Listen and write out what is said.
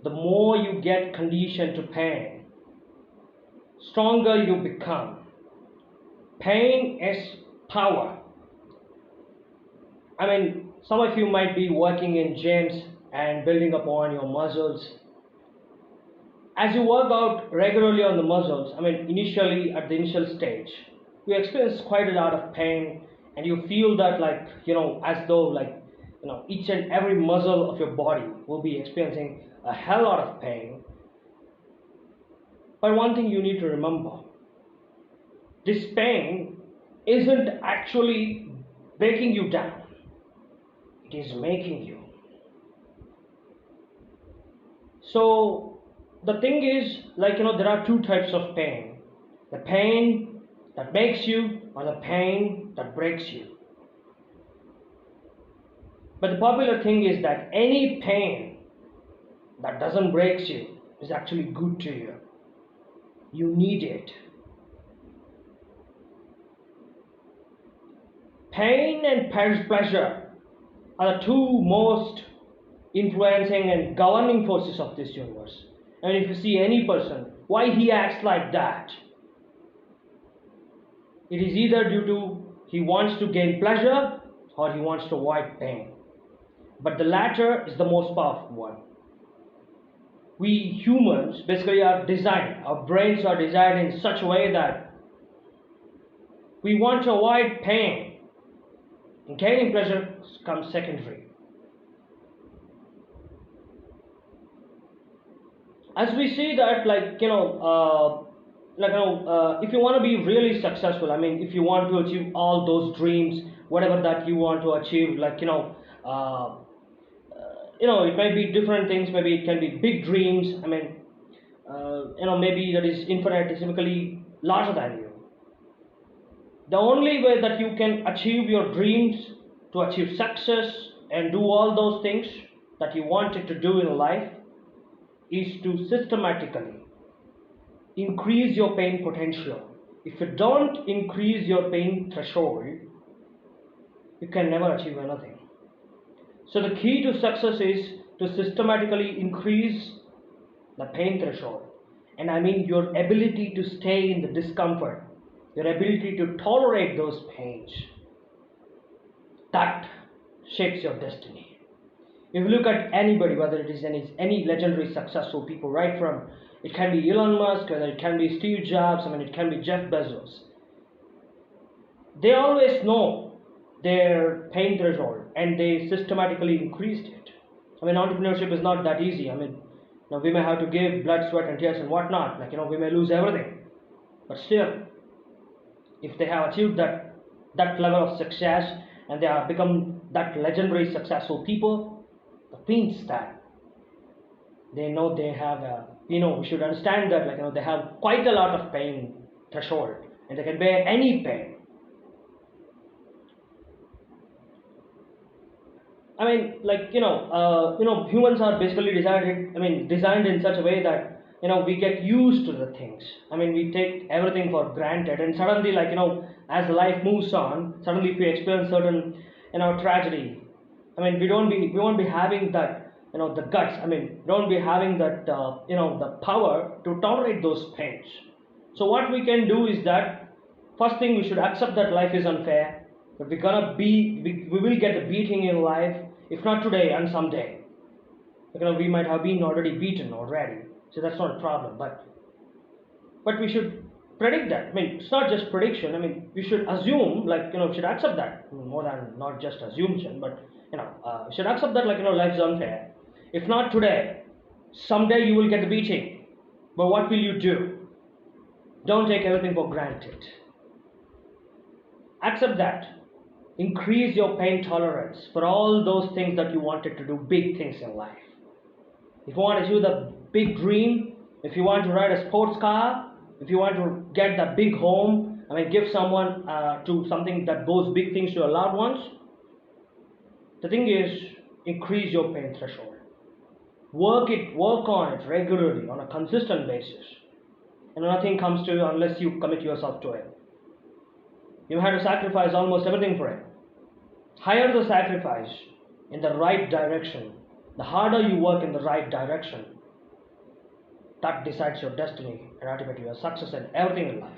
the more you get conditioned to pain, stronger you become. Pain is power. Some of you might be working in gyms and building upon your muscles. As you work out regularly on the muscles, initially at the initial stage, you experience quite a lot of pain, and you feel that as though each and every muscle of your body will be experiencing a hell lot of pain. But one thing you need to remember, this pain isn't actually breaking you down, it is making you. So the thing is, there are two types of pain: the pain that makes you, or the pain that breaks you. But the popular thing is that any pain that doesn't break you is actually good to you. You need it. Pain and pleasure are the two most influencing and governing forces of this universe. If you see any person, why he acts like that, it is either due to he wants to gain pleasure or he wants to avoid pain. But the latter is the most powerful one. We humans basically are designed, our brains are designed in such a way that we want to avoid pain, and gaining pleasure comes secondary. As we see that, if you want to be really successful, if you want to achieve all those dreams, whatever that you want to achieve, it might be different things. Maybe it can be big dreams. Maybe that is infinitesimally larger than you. The only way that you can achieve your dreams, to achieve success and do all those things that you wanted to do in life, is to systematically increase your pain potential. If you don't increase your pain threshold, you can never achieve anything. So the key to success is to systematically increase the pain threshold. And your ability to stay in the discomfort, your ability to tolerate those pains. That shapes your destiny. If you look at anybody, whether it is any legendary successful people, right from, it can be Elon Musk, whether it can be Steve Jobs, it can be Jeff Bezos, they always know their pain threshold and they systematically increased it. Entrepreneurship is not that easy. We may have to give blood, sweat and tears and whatnot, we may lose everything, but still, if they have achieved that level of success and they have become that legendary successful people, that means that they know they have we should understand that they have quite a lot of pain threshold and they can bear any pain. Humans are basically designed in such a way that we get used to the things. We take everything for granted, and suddenly as life moves on, suddenly if we experience certain tragedy, we won't be having that the guts. We won't be having that the power to tolerate those pains. So what we can do is that, first thing, we should accept that life is unfair, but we will get a beating in life, if not today and someday. We might have been already beaten already, so that's not a problem. But we should predict that. It's not just prediction. We should assume, we should accept that, more than not just assumption, but we should accept that life is unfair. If not today, someday you will get the beating. But what will you do? Don't take everything for granted. Accept that. Increase your pain tolerance for all those things that you wanted to do, big things in life. If you want to do the big dream, if you want to ride a sports car, if you want to get the big home, give someone to something that goes big things to your loved ones, the thing is, increase your pain threshold. Work on it regularly on a consistent basis, and nothing comes to you unless you commit yourself to it. You have to sacrifice almost everything for it. Higher the sacrifice in the right direction, the harder you work in the right direction, that decides your destiny and ultimately your success and everything in life.